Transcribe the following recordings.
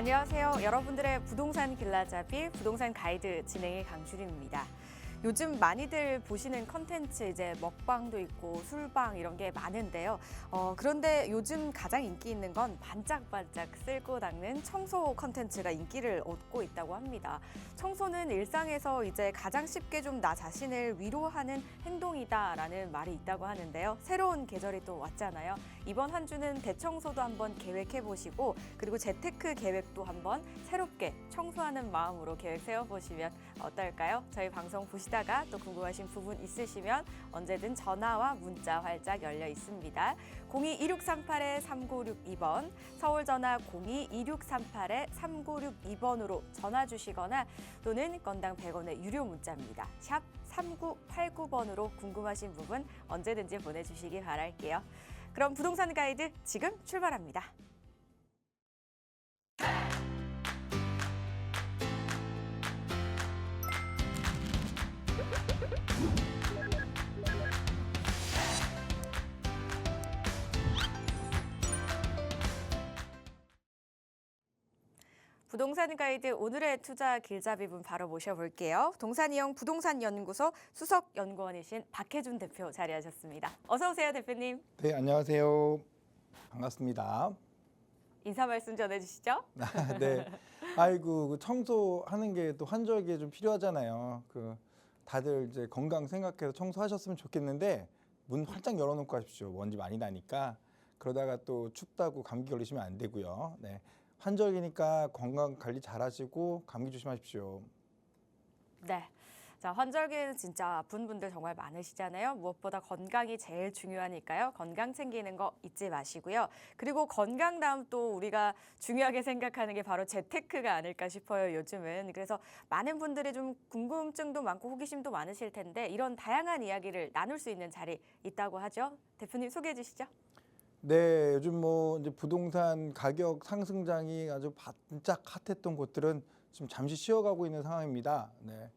안녕하세요. 여러분들의 부동산 길라잡이 부동산 가이드 진행의 강주림입니다. 요즘 많이들 보시는 컨텐츠 이제 먹방도 있고 술방 이런 게 많은데요. 그런데 요즘 가장 인기 있는 건 반짝반짝 쓸고 닦는 청소 컨텐츠가 인기를 얻고 있다고 합니다. 청소는 일상에서 이제 가장 쉽게 좀 나 자신을 위로하는 행동이다라는 말이 있다고 하는데요. 새로운 계절이 또 왔잖아요. 이번 한 주는 대청소도 한번 계획해 보시고 그리고 재테크 계획도 한번 새롭게 청소하는 마음으로 계획 세워보시면 어떨까요? 저희 방송 보시다가 또 궁금하신 부분 있으시면 언제든 전화와 문자 활짝 열려 있습니다. 02-2638-3962번, 서울 전화 02-2638-3962번으로 전화 주시거나 또는 건당 100원의 유료 문자입니다. 샵 3989번으로 궁금하신 부분 언제든지 보내주시기 바랄게요. 그럼 부동산 가이드 지금 출발합니다. 부동산 가이드 오늘의 투자 길잡이분 바로 모셔볼게요. 동산이용 부동산연구소 수석연구원이신 박혜준 대표 자리하셨습니다. 어서 오세요, 대표님. 네, 안녕하세요. 반갑습니다. 인사 말씀 전해주시죠. 네, 아이고 청소하는 게 또 환절기에 좀 필요하잖아요. 다들 이제 건강 생각해서 청소하셨으면 좋겠는데 문 활짝 열어놓고 하십시오. 먼지 많이 나니까. 그러다가 또 춥다고 감기 걸리시면 안 되고요. 네, 환절기니까 건강 관리 잘하시고 감기 조심하십시오. 네. 자, 환절기는 진짜 아픈 분들 정말 많으시잖아요. 무엇보다 건강이 제일 중요하니까요. 건강 챙기는 거 잊지 마시고요. 그리고 건강 다음 또 우리가 중요하게 생각하는 게 바로 재테크가 아닐까 싶어요, 요즘은. 그래서 많은 분들이 좀 궁금증도 많고 호기심도 많으실 텐데 이런 다양한 이야기를 나눌 수 있는 자리 있다고 하죠. 대표님 소개해 주시죠. 네, 요즘 이제 부동산 가격 상승장이 아주 반짝 핫했던 곳들은 지금 잠시 쉬어가고 있는 상황입니다. 네.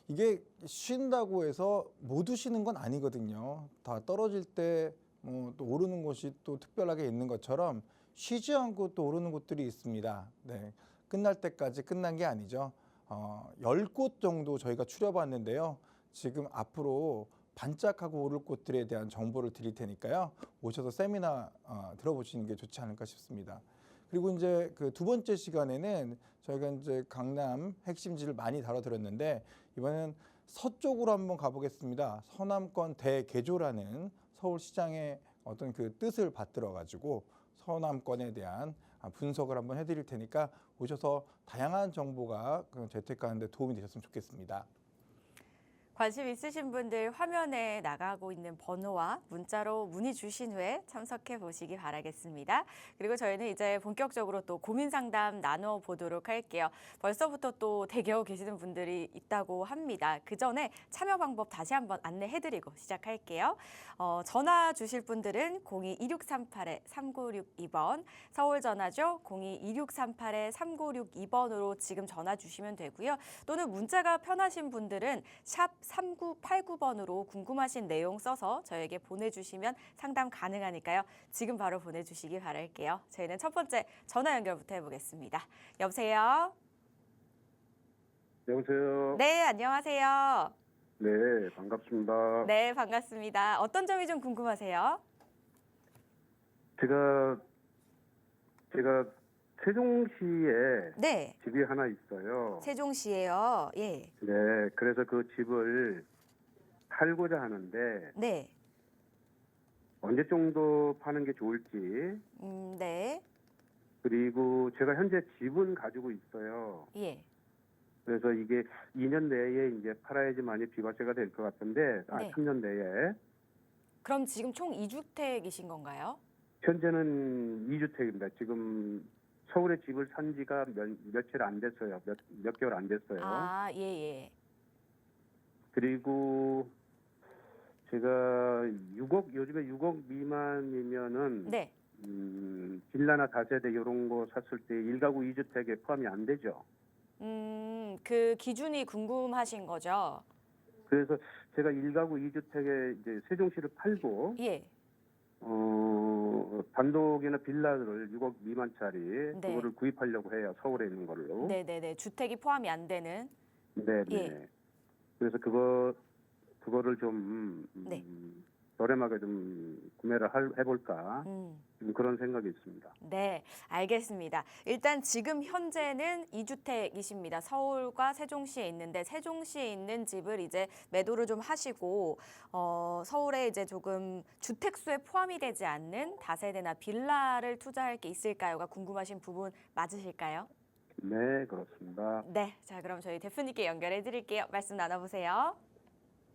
이게 쉰다고 해서 모두 쉬는 건 아니거든요. 다 떨어질 때 또 오르는 곳이 또 특별하게 있는 것처럼 쉬지 않고 또 오르는 곳들이 있습니다. 네. 끝날 때까지 끝난 게 아니죠. 10곳 정도 저희가 추려봤는데요. 지금 앞으로 반짝하고 오를 곳들에 대한 정보를 드릴 테니까요. 오셔서 세미나 들어보시는 게 좋지 않을까 싶습니다. 그리고 이제 그 두 번째 시간에는 저희가 이제 강남 핵심지를 많이 다뤄드렸는데 이번에는 서쪽으로 한번 가보겠습니다. 서남권 대개조라는 서울시장의 어떤 그 뜻을 받들어 가지고 서남권에 대한 분석을 한번 해드릴 테니까 오셔서 다양한 정보가 재테크하는 데 도움이 되셨으면 좋겠습니다. 관심 있으신 분들 화면에 나가고 있는 번호와 문자로 문의 주신 후에 참석해 보시기 바라겠습니다. 그리고 저희는 이제 본격적으로 또 고민 상담 나눠 보도록 할게요. 벌써부터 또 대기하고 계시는 분들이 있다고 합니다. 그 전에 참여 방법 다시 한번 안내해드리고 시작할게요. 전화 주실 분들은 02-2638-3962번, 서울 전화죠. 02-2638-3962번으로 지금 전화 주시면 되고요. 또는 문자가 편하신 분들은 샵 3989번으로 궁금하신 내용 써서 저에게 보내주시면 상담 가능하니까요. 지금 바로 보내주시기 바랄게요. 저희는 첫 번째 전화 연결부터 해보겠습니다. 여보세요? 여보세요. 네, 안녕하세요. 네, 반갑습니다. 네, 반갑습니다. 어떤 점이 좀 궁금하세요? 제가 세종시에 네, 집이 하나 있어요. 세종시예요. 예. 네, 그래서 그 집을 팔고자 하는데 네. 언제 정도 파는 게 좋을지, 네. 그리고 제가 현재 집은 가지고 있어요. 예. 그래서 이게 2년 내에 이제 팔아야지만이 비과세가 될 것 같은데, 네. 3년 내에. 그럼 지금 총 2주택이신 건가요? 현재는 2주택입니다. 지금 서울에 집을 산 지가 며칠 안 됐어요. 몇 개월 안 됐어요. 아, 예, 예. 그리고 제가 요즘에 6억 미만이면은 네. 빌라나 다세대 이런 거 샀을 때 1가구 2주택에 포함이 안 되죠. 그 기준이 궁금하신 거죠? 그래서 제가 1가구 2주택에 이제 세종시를 팔고 예. 단독이나 빌라를 6억 미만짜리 네. 그거를 구입하려고 해요. 서울에 있는 걸로. 네네네. 주택이 포함이 안 되는. 네, 네. 예. 그래서 그거를 좀 네. 저렴하게 좀 구매를 해볼까 좀 그런 생각이 있습니다. 네, 알겠습니다. 일단 지금 현재는 2주택이십니다. 서울과 세종시에 있는데 세종시에 있는 집을 이제 매도를 좀 하시고 서울에 이제 조금 주택수에 포함이 되지 않는 다세대나 빌라를 투자할 게 있을까요가 궁금하신 부분 맞으실까요? 네, 그렇습니다. 네, 자 그럼 저희 대표님께 연결해 드릴게요. 말씀 나눠보세요.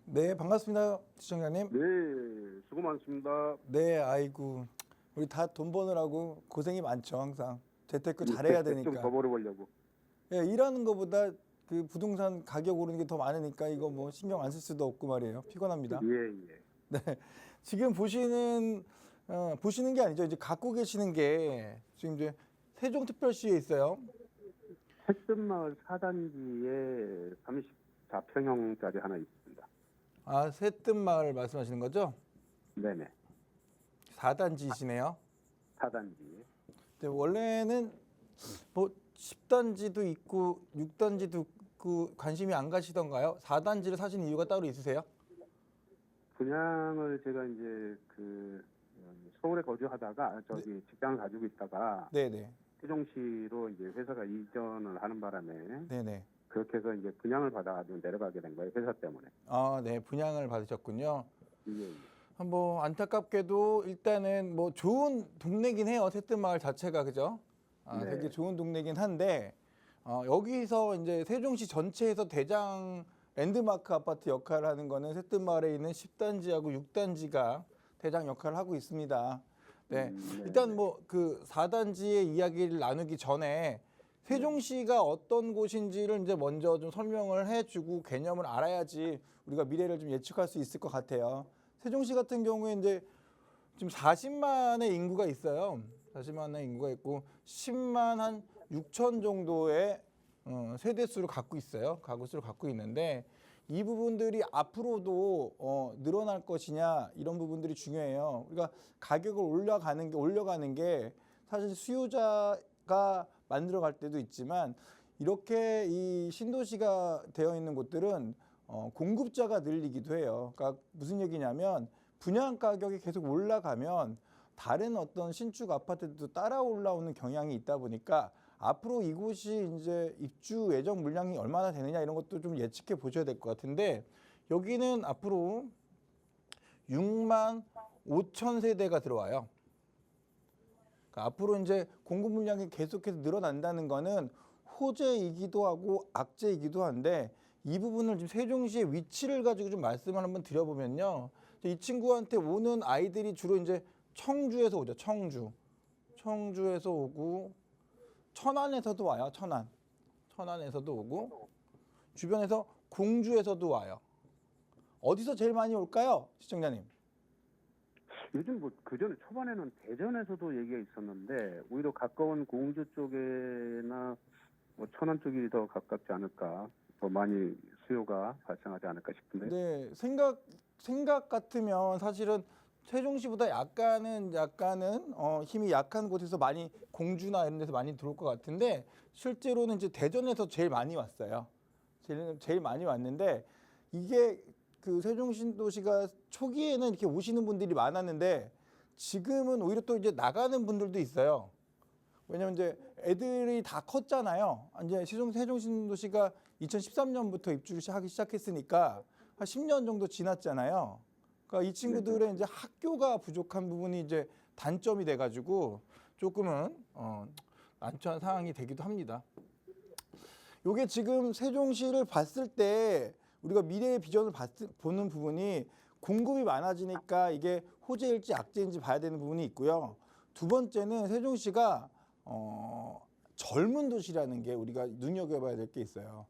네, 반갑습니다, 시청자님. 네, 수고 많습니다. 네, 아이고 우리 다 돈 버느라고 고생이 많죠, 항상. 재테크 잘해야 좀 더 되니까. 벌어보려고. 예, 일하는 것보다 그 부동산 가격 오르는 게 더 많으니까 이거 뭐 신경 안 쓸 수도 없고 말이에요. 피곤합니다. 예, 예. 네, 지금 보시는 게 아니죠. 이제 갖고 계시는 게 지금 이제 세종특별시에 있어요. 새뜸마을 4단지에 34평형짜리 하나 있습니다. 아, 새뜸마을 말씀하시는 거죠? 네네. 4단지시네요. 4단지. 원래는 뭐 10단지도 있고 6단지도 있고 관심이 안 가시던가요? 4단지를 사시는 이유가 따로 있으세요? 분양을 제가 이제 서울에 거주하다가 네. 직장을 가지고 있다가 네네. 세종시로 이제 회사가 이전을 하는 바람에 네네. 그렇게 해서 이제 분양을 받아가지고 내려가게 된 거예요. 회사 때문에. 아, 네. 분양을 받으셨군요. 예, 예. 뭐 안타깝게도 일단은 뭐 좋은 동네긴 해요. 새뜸마을 자체가 그죠? 아, 네. 되게 좋은 동네긴 한데 여기서 이제 세종시 전체에서 대장 랜드마크 아파트 역할을 하는 거는 새뜸마을에 있는 10단지하고 6단지가 대장 역할을 하고 있습니다. 네. 네. 일단 뭐 그 4단지의 이야기를 나누기 전에 세종시가 어떤 곳인지를 이제 먼저 좀 설명을 해주고 개념을 알아야지 우리가 미래를 좀 예측할 수 있을 것 같아요. 세종시 같은 경우에 이제 지금 40만의 인구가 있어요. 40만의 인구가 있고 10만 한 6천 정도의 세대 수를 갖고 있어요. 가구 수를 갖고 있는데 이 부분들이 앞으로도 늘어날 것이냐 이런 부분들이 중요해요. 우리가 가격을 올려가는 게 사실 수요자가 만들어갈 때도 있지만 이렇게 이 신도시가 되어 있는 곳들은 공급자가 늘리기도 해요. 그러니까 무슨 얘기냐면 분양 가격이 계속 올라가면 다른 어떤 신축 아파트도 따라 올라오는 경향이 있다 보니까 앞으로 이곳이 이제 입주 예정 물량이 얼마나 되느냐 이런 것도 좀 예측해 보셔야 될 것 같은데 여기는 앞으로 6만 5천 세대가 들어와요. 그러니까 앞으로 이제 공급 물량이 계속해서 늘어난다는 거는 호재이기도 하고 악재이기도 한데 이 부분을 지금 세종시의 위치를 가지고 좀 말씀을 한번 드려보면요. 이 친구한테 오는 아이들이 주로 이제 청주에서 오죠. 청주에서 오고 천안에서도 와요. 천안에서도 오고 주변에서 공주에서도 와요. 어디서 제일 많이 올까요, 시청자님? 요즘 뭐 그전에 초반에는 대전에서도 얘기가 있었는데 오히려 가까운 공주 쪽이나 뭐 천안 쪽이 더 가깝지 않을까, 더 많이 수요가 발생하지 않을까 싶은데. 네, 생각 같으면 사실은 세종시보다 약간은 힘이 약한 곳에서 많이 공주나 이런 데서 많이 들어올 것 같은데 실제로는 이제 대전에서 제일 많이 왔어요. 제일 많이 왔는데 이게 그 세종신도시가 초기에는 이렇게 오시는 분들이 많았는데 지금은 오히려 또 이제 나가는 분들도 있어요. 왜냐면 이제 애들이 다 컸잖아요. 이제 세종신도시가 2013년부터 입주를 하기 시작했으니까 한 10년 정도 지났잖아요. 그러니까 이 친구들의 이제 학교가 부족한 부분이 이제 단점이 돼가지고 조금은 난처한 상황이 되기도 합니다. 요게 지금 세종시를 봤을 때 우리가 미래의 비전을 보는 부분이 공급이 많아지니까 이게 호재일지 악재인지 봐야 되는 부분이 있고요. 두 번째는 세종시가 젊은 도시라는 게 우리가 눈여겨봐야 될 게 있어요.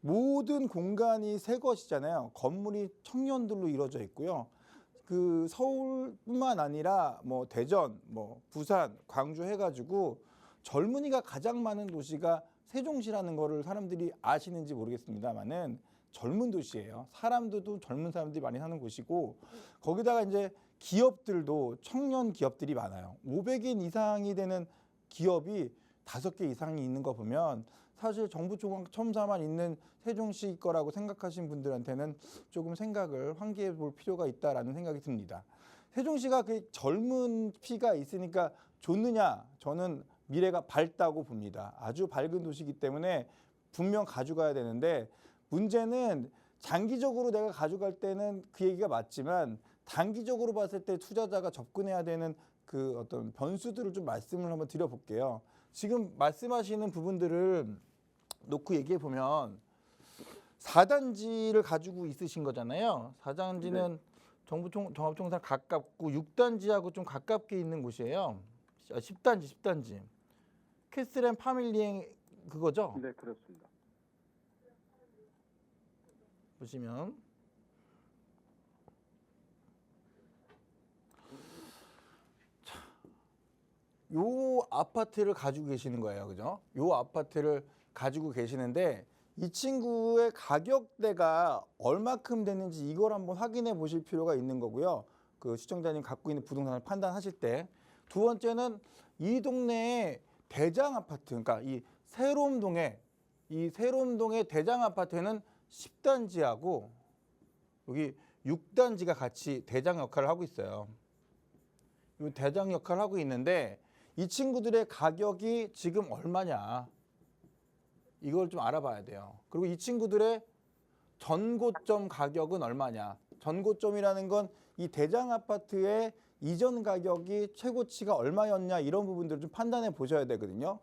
모든 공간이 새 것이잖아요. 건물이 청년들로 이루어져 있고요. 그 서울뿐만 아니라 뭐 대전, 뭐 부산, 광주 해가지고 젊은이가 가장 많은 도시가 세종시라는 거를 사람들이 아시는지 모르겠습니다만은 젊은 도시예요. 사람들도 젊은 사람들이 많이 사는 곳이고 거기다가 이제 기업들도 청년 기업들이 많아요. 500인 이상이 되는 기업이 5개 이상이 있는 거 보면 사실 정부 첨사만 있는 세종시 거라고 생각하시는 분들한테는 조금 생각을 환기해 볼 필요가 있다라는 생각이 듭니다. 세종시가 그 젊은 피가 있으니까 좋느냐? 저는 미래가 밝다고 봅니다. 아주 밝은 도시이기 때문에 분명 가져가야 되는데 문제는 장기적으로 내가 가져갈 때는 그 얘기가 맞지만 단기적으로 봤을 때 투자자가 접근해야 되는 그 어떤 변수들을 좀 말씀을 한번 드려볼게요. 지금 말씀하시는 부분들을 놓고 얘기해 보면 4단지를 가지고 있으신 거잖아요. 4단지는 정부 종합총사 가깝고 6단지하고 좀 가깝게 있는 곳이에요. 10단지. 캐슬앤 파밀리행 그거죠? 네, 그렇습니다. 보시면 요 아파트를 가지고 계시는 거예요. 그죠? 요 아파트를 가지고 계시는데 이 친구의 가격대가 얼마큼 되는지 이걸 한번 확인해 보실 필요가 있는 거고요. 그 시청자님 갖고 있는 부동산을 판단하실 때. 두 번째는 이 동네의 대장 아파트, 그러니까 이 세롬동의 대장 아파트는 10단지하고 여기 6단지가 같이 대장 역할을 하고 있어요. 이 대장 역할을 하고 있는데 이 친구들의 가격이 지금 얼마냐 이걸 좀 알아봐야 돼요. 그리고 이 친구들의 전고점 가격은 얼마냐. 전고점이라는 건 이 대장 아파트의 이전 가격이 최고치가 얼마였냐 이런 부분들을 좀 판단해 보셔야 되거든요.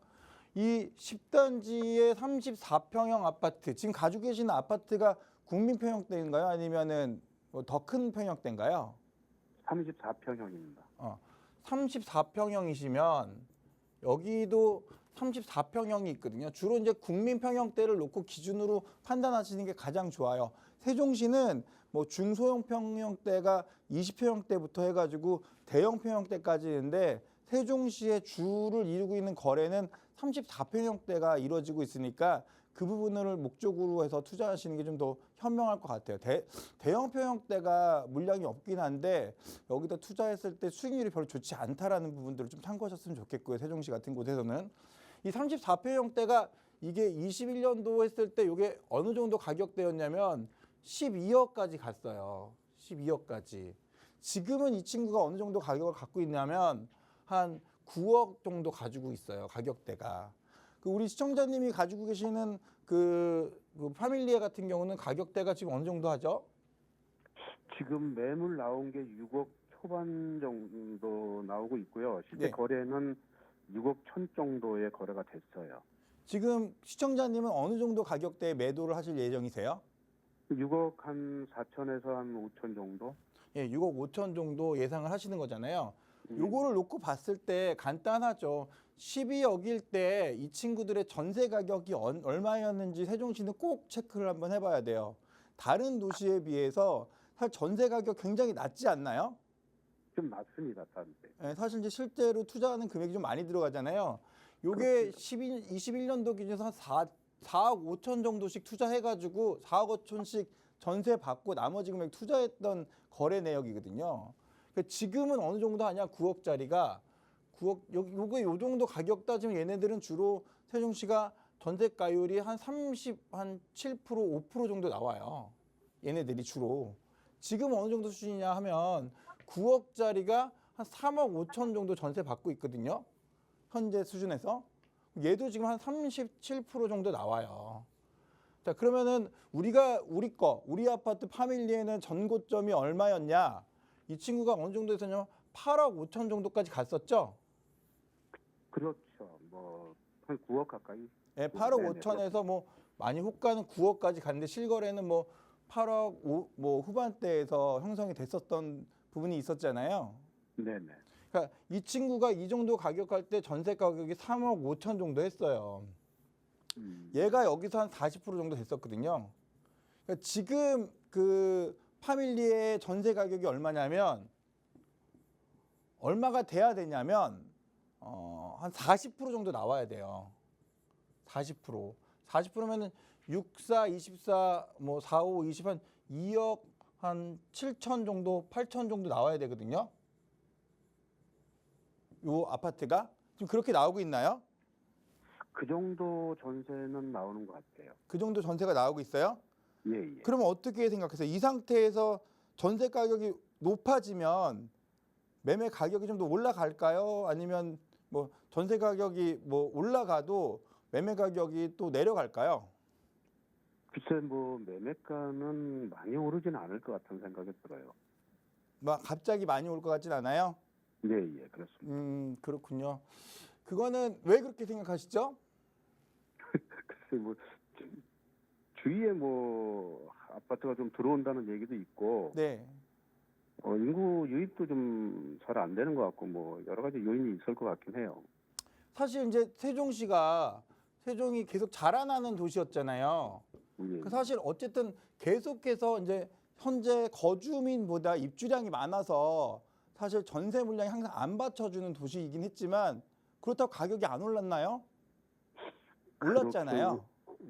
이 10단지의 34평형 아파트, 지금 가지고 계시는 아파트가 국민평형대인가요? 아니면은 더 큰 평형대인가요? 34평형입니다. 34평형이시면 여기도 34평형이 있거든요. 주로 이제 국민평형대를 놓고 기준으로 판단하시는 게 가장 좋아요. 세종시는 뭐 중소형 평형대가 20평형대부터 해가지고 대형 평형대까지 있는데 세종시의 주를 이루고 있는 거래는 34평형대가 이루어지고 있으니까 그 부분을 목적으로 해서 투자하시는 게 좀 더 현명할 것 같아요. 대형 평형대가 물량이 없긴 한데 여기다 투자했을 때 수익률이 별로 좋지 않다라는 부분들을 좀 참고하셨으면 좋겠고요. 세종시 같은 곳에서는 이 34평형대가 이게 21년도 했을 때 이게 어느 정도 가격대였냐면 12억까지 갔어요. 12억까지. 지금은 이 친구가 어느 정도 가격을 갖고 있냐면 한 9억 정도 가지고 있어요. 가격대가. 그 우리 시청자님이 가지고 계시는 그 파밀리에 같은 경우는 가격대가 지금 어느 정도 하죠? 지금 매물 나온 게 6억 초반 정도 나오고 있고요. 실제 네. 거래는 6억 천 정도의 거래가 됐어요. 지금 시청자님은 어느 정도 가격대에 매도를 하실 예정이세요? 6억 한 4천에서 한 5천 정도? 예, 6억 5천 정도 예상을 하시는 거잖아요. 요거를 놓고 봤을 때 간단하죠. 12억일 때 이 친구들의 전세 가격이 얼마였는지 세종시는 꼭 체크를 한번 해봐야 돼요. 다른 도시에 비해서 사실 전세 가격 굉장히 낮지 않나요? 좀 낮습니다, 다른데. 예, 사실 이제 실제로 투자하는 금액이 좀 많이 들어가잖아요. 요게 21년도 기준에서 한 4억 5천 정도씩 투자해가지고 4억 5천씩 전세 받고 나머지 금액 투자했던 거래 내역이거든요. 그러니까 지금은 어느 정도 하냐? 9억짜리가 9억 요게 요 정도 가격 따지면 얘네들은 주로 세종시가 전세가율이 한 7%, 5% 정도 나와요. 얘네들이 주로. 지금 어느 정도 수준이냐 하면 9억짜리가 한 3억 5천 정도 전세 받고 있거든요. 현재 수준에서. 얘도 지금 한 37% 정도 나와요. 자, 그러면은 우리 아파트 파밀리에는 전고점이 얼마였냐? 이 친구가 어느 정도 했었냐면 8억 5천 정도까지 갔었죠. 그렇죠. 뭐 한 9억 가까이. 네, 8억 네네, 5천에서 뭐 많이 호가는 9억까지 갔는데 실거래는 뭐 8억 뭐 후반대에서 형성이 됐었던 부분이 있었잖아요. 네네. 그러니까 이 친구가 이 정도 가격할 때 전세 가격이 3억 5천 정도 했어요. 얘가 여기서 한 40% 정도 됐었거든요. 그러니까 지금 그 파밀리의 전세 가격이 얼마냐면 얼마가 돼야 되냐면 한 40% 정도 나와야 돼요. 40%. 40%면은 6, 4, 24, 뭐 4, 5, 20, 한 2억 한 7천 정도, 8천 정도 나와야 되거든요. 요 아파트가 지금 그렇게 나오고 있나요? 그 정도 전세는 나오는 것 같아요. 그 정도 전세가 나오고 있어요? 예, 예. 그러면 어떻게 생각하세요? 이 상태에서 전세 가격이 높아지면 매매 가격이 좀 더 올라갈까요? 아니면 뭐 전세 가격이 뭐 올라가도 매매 가격이 또 내려갈까요? 글쎄 뭐 매매가는 많이 오르지는 않을 것 같은 생각이 들어요. 막 갑자기 많이 올 것 같진 않아요? 예, 예, 그렇습니다. 그렇군요. 그거는 왜 그렇게 생각하시죠? 글쎄 뭐 주위에 뭐 아파트가 좀 들어온다는 얘기도 있고 네. 인구 유입도 좀 잘 안 되는 것 같고 뭐 여러 가지 요인이 있을 것 같긴 해요. 사실 이제 세종이 계속 자라나는 도시였잖아요. 예, 그 사실 어쨌든 계속해서 이제 현재 거주민보다 입주량이 많아서 사실 전세 물량이 항상 안 받쳐주는 도시이긴 했지만 그렇다고 가격이 안 올랐나요? 올랐잖아요.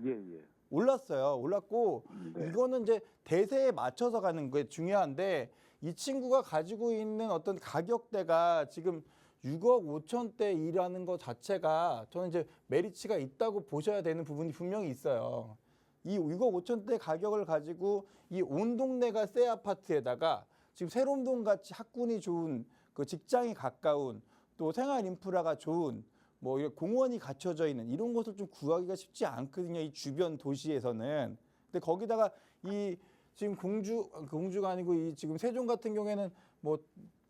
예, 예. 올랐어요. 올랐고 네. 이거는 이제 대세에 맞춰서 가는 게 중요한데 이 친구가 가지고 있는 어떤 가격대가 지금 6억 5천대이라는 것 자체가 저는 이제 메리츠가 있다고 보셔야 되는 부분이 분명히 있어요. 이 6억 5천대 가격을 가지고 이 온 동네가 새 아파트에다가 지금 새롬동 같이 학군이 좋은 그 직장이 가까운 또 생활 인프라가 좋은 뭐 이런 공원이 갖춰져 있는 이런 곳을 좀 구하기가 쉽지 않거든요. 이 주변 도시에서는. 근데 거기다가 이 지금 공주가 아니고 이 지금 세종 같은 경우에는 뭐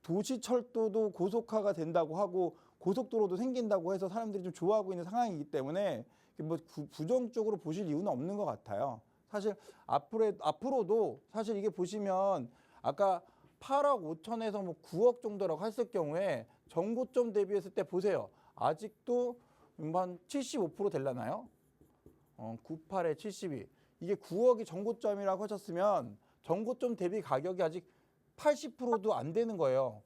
도시철도도 고속화가 된다고 하고 고속도로도 생긴다고 해서 사람들이 좀 좋아하고 있는 상황이기 때문에 뭐 부정적으로 보실 이유는 없는 것 같아요. 사실 앞으로도 사실 이게 보시면 아까 8억 5천에서 뭐 9억 정도라고 했을 경우에 정고점 대비했을 때 보세요. 아직도 한 75% 될라나요? 98에 72. 이게 9억이 정고점이라고 하셨으면 정고점 대비 가격이 아직 80%도 안 되는 거예요.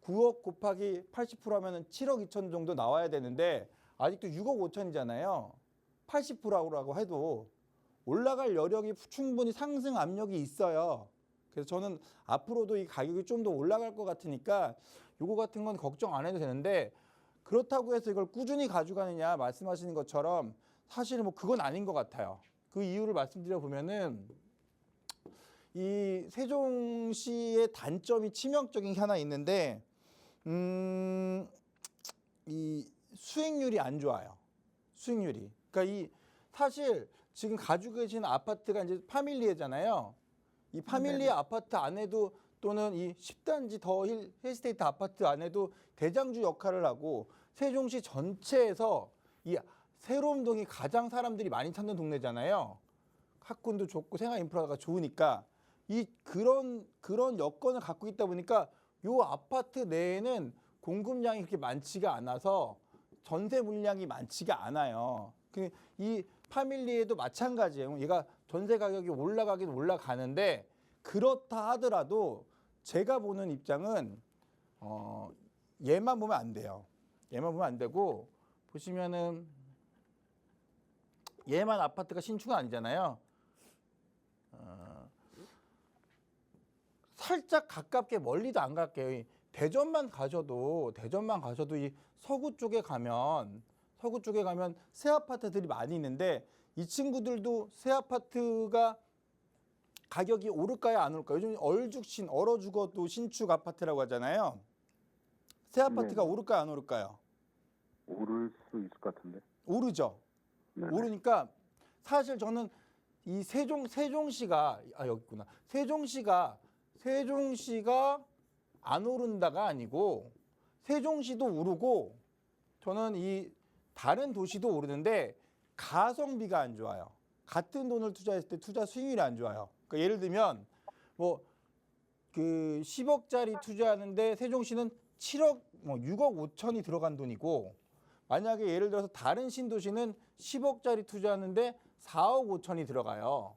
9억 곱하기 80% 하면은 7억 2천 정도 나와야 되는데 아직도 6억 5천이잖아요. 80%라고 해도 올라갈 여력이 충분히 상승 압력이 있어요. 그래서 저는 앞으로도 이 가격이 좀 더 올라갈 것 같으니까 요거 같은 건 걱정 안 해도 되는데 그렇다고 해서 이걸 꾸준히 가져가느냐 말씀하시는 것처럼 사실 뭐 그건 아닌 것 같아요. 그 이유를 말씀드려 보면은 이 세종시의 단점이 치명적인 게 하나 있는데 이 수익률이 안 좋아요. 수익률이. 그러니까 이 사실 지금 가지고 계신 아파트가 이제 파밀리에잖아요. 이 파밀리 네네. 아파트 안에도 또는 이 10단지 더 힐스테이트 아파트 안에도 대장주 역할을 하고 세종시 전체에서 이 새롬동이 가장 사람들이 많이 찾는 동네잖아요. 학군도 좋고 생활 인프라가 좋으니까 이 그런 여건을 갖고 있다 보니까 요 아파트 내에는 공급량이 그렇게 많지가 않아서 전세 물량이 많지가 않아요. 이 파밀리에도 마찬가지예요. 얘가 전세 가격이 올라가긴 올라가는데 그렇다 하더라도 제가 보는 입장은 얘만 보면 안 돼요. 얘만 보면 안 되고 보시면은 얘만 아파트가 신축은 아니잖아요. 살짝 가깝게 멀리도 안 갈게요. 대전만 가셔도 이 서구 쪽에 가면 새 아파트들이 많이 있는데 이 친구들도 새 아파트가 가격이 오를까요, 안 오를까요? 요즘 얼어 죽어도 신축 아파트라고 하잖아요. 새 아파트가 네. 오를까요, 안 오를까요? 오를 수 있을 것 같은데. 오르죠. 네네. 오르니까 사실 저는 이 세종시가 여기 있구나. 세종시가 안 오른다가 아니고 세종시도 오르고 저는 이 다른 도시도 오르는데 가성비가 안 좋아요. 같은 돈을 투자했을 때 투자 수익률이 안 좋아요. 그러니까 예를 들면 뭐 그 10억짜리 투자하는데 세종시는 7억, 6억 5천이 들어간 돈이고 만약에 예를 들어서 다른 신도시는 10억짜리 투자하는데 4억 5천이 들어가요.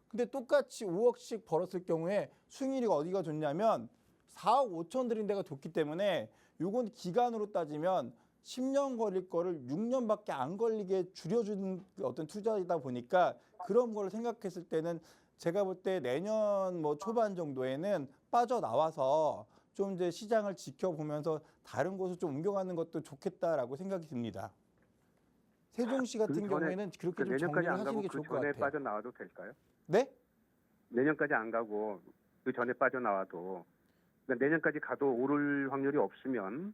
근데 똑같이 5억씩 벌었을 경우에 수익률이 어디가 좋냐면 4억 5천 들인 데가 좋기 때문에 요건 기간으로 따지면 10년 걸릴 거를 6년밖에 안 걸리게 줄여주는 어떤 투자이다 보니까 그런 걸 생각했을 때는 제가 볼 때 내년 뭐 초반 정도에는 빠져나와서 좀 이제 시장을 지켜보면서 다른 곳으로 좀 옮겨가는 것도 좋겠다라고 생각이 듭니다. 세종시 같은 그 전에, 경우에는 그렇게 좀 내년까지 정리를 안 하시는 가고 게 그 좋을 것 전에 같아요. 빠져나와도 될까요? 네? 내년까지 안 가고 그 전에 빠져나와도, 그러니까 내년까지 가도 오를 확률이 없으면.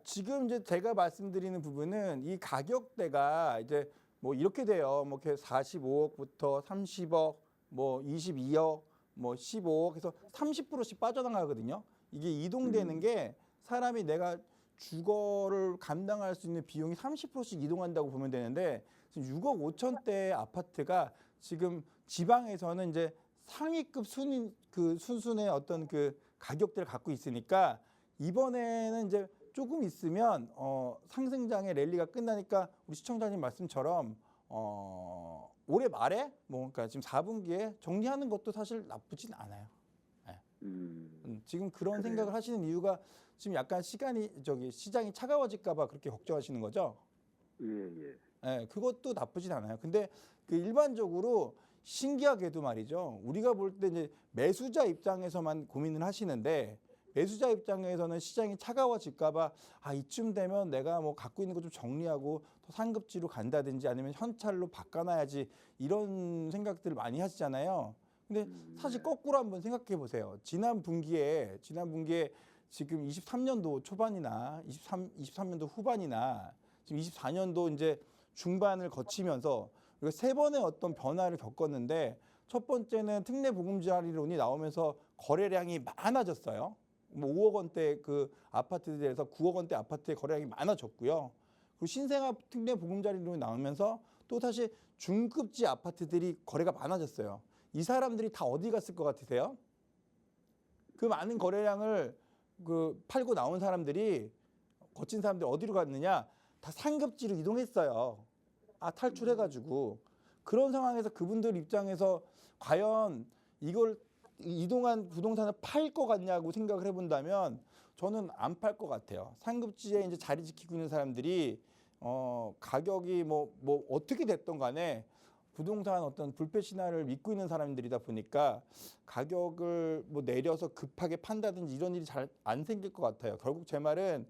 지금 이제 제가 말씀드리는 부분은 이 가격대가 이제 뭐 이렇게 돼요. 뭐 이렇게 45억부터 30억, 뭐 22억, 뭐 15억 해서 30%씩 빠져나가거든요. 이게 이동되는 게 사람이 내가 주거를 감당할 수 있는 비용이 30%씩 이동한다고 보면 되는데 지금 6억 5천대 아파트가 지금 지방에서는 이제 상위급 순순의 어떤 그 가격대를 갖고 있으니까 이번에는 이제 조금 있으면 상승장의 랠리가 끝나니까 우리 시청자님 말씀처럼 올해 말에 뭐 그러니까 지금 4분기에 정리하는 것도 사실 나쁘진 않아요. 지금 그런 그래요. 생각을 하시는 이유가 지금 약간 시장이 차가워질까 봐 그렇게 걱정하시는 거죠? 예. 네, 그것도 나쁘진 않아요. 근데 그 일반적으로 신기하게도 말이죠. 우리가 볼 때 이제 매수자 입장에서만 고민을 하시는데 매수자 입장에서는 시장이 차가워질까 봐 이쯤 되면 내가 뭐 갖고 있는 거 좀 정리하고 더 상급지로 간다든지 아니면 현찰로 바꿔놔야지 이런 생각들을 많이 하시잖아요. 근데 사실 거꾸로 한번 생각해 보세요. 지난 분기에 지금 23년도 초반이나 23년도 후반이나 지금 24년도 이제 중반을 거치면서 우리가 세 번의 어떤 변화를 겪었는데 첫 번째는 특례 보금자리론이 나오면서 거래량이 많아졌어요. 뭐 5억 원대 그 아파트들에서 9억 원대 아파트의 거래량이 많아졌고요. 그리고 신생아 특례 보금자리론이 나오면서 또 다시 중급지 아파트들이 거래가 많아졌어요. 이 사람들이 다 어디 갔을 것 같으세요? 그 많은 거래량을 그 팔고 나온 사람들이 거친 사람들이 어디로 갔느냐? 다 상급지로 이동했어요. 탈출해가지고 그런 상황에서 그분들 입장에서 과연 이걸 이동한 부동산을 팔 것 같냐고 생각을 해본다면 저는 안 팔 것 같아요. 상급지에 이제 자리 지키고 있는 사람들이 가격이 뭐 어떻게 됐던 간에 부동산 어떤 불패 신화를 믿고 있는 사람들이다 보니까 가격을 뭐 내려서 급하게 판다든지 이런 일이 잘 안 생길 것 같아요. 결국 제 말은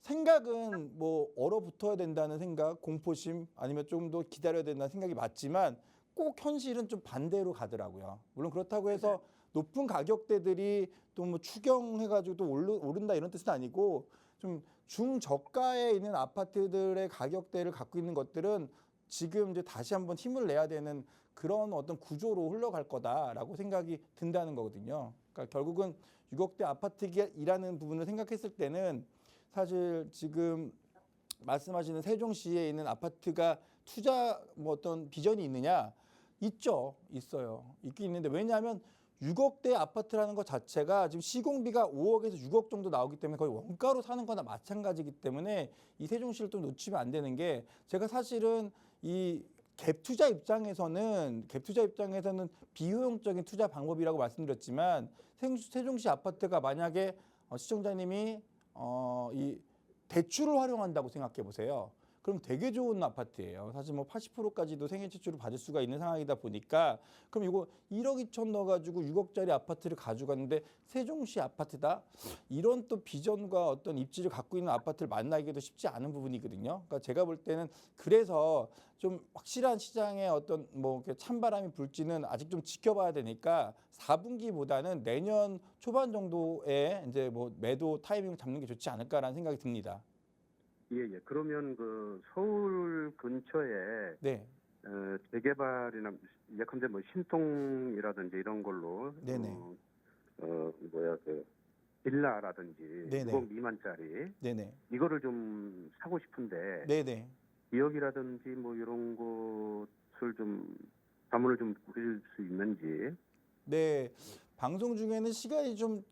생각은 뭐 얼어붙어야 된다는 생각, 공포심 아니면 좀 더 기다려야 된다는 생각이 맞지만 꼭 현실은 좀 반대로 가더라고요. 물론 그렇다고 해서 높은 가격대들이 또 뭐 추경해가지고 또 오른다 이런 뜻은 아니고 좀 중저가에 있는 아파트들의 가격대를 갖고 있는 것들은 지금 이제 다시 한번 힘을 내야 되는 그런 어떤 구조로 흘러갈 거다라고 생각이 든다는 거거든요. 그러니까 결국은 6억대 아파트라는 부분을 생각했을 때는 사실 지금 말씀하시는 세종시에 있는 아파트가 투자 뭐 어떤 비전이 있느냐? 있어요. 있긴 있는데 왜냐하면 6억대 아파트라는 것 자체가 지금 시공비가 5억에서 6억 정도 나오기 때문에 거의 원가로 사는 거나 마찬가지이기 때문에 이 세종시를 또 놓치면 안 되는 게 제가 사실은 이 갭 투자 입장에서는 비효용적인 투자 방법이라고 말씀드렸지만 세종시 아파트가 만약에 시청자님이 이 대출을 활용한다고 생각해 보세요. 그럼 되게 좋은 아파트예요. 사실 뭐 80%까지도 생애 최초로 받을 수가 있는 상황이다 보니까 그럼 이거 1억 2천 넣어가지고 6억짜리 아파트를 가져갔는데 세종시 아파트다? 이런 또 비전과 어떤 입지를 갖고 있는 아파트를 만나기도 쉽지 않은 부분이거든요. 그러니까 제가 볼 때는 그래서 좀 확실한 시장에 어떤 뭐 찬바람이 불지는 아직 좀 지켜봐야 되니까 4분기보다는 내년 초반 정도에 이제 뭐 매도 타이밍을 잡는 게 좋지 않을까라는 생각이 듭니다. 예. 그러면 그 서울 근처에 네. 재개발이나 예컨대 뭐 신통이라든지 이런 걸로 네네. 그 빌라라든지 네네. 6억 미만짜리 네네. 이거를 좀 사고 싶은데 네네. 지역이라든지 뭐 이런 곳을 좀 자문을 좀 구해줄 수 있는지. 네. 방송 중에는 시간이 좀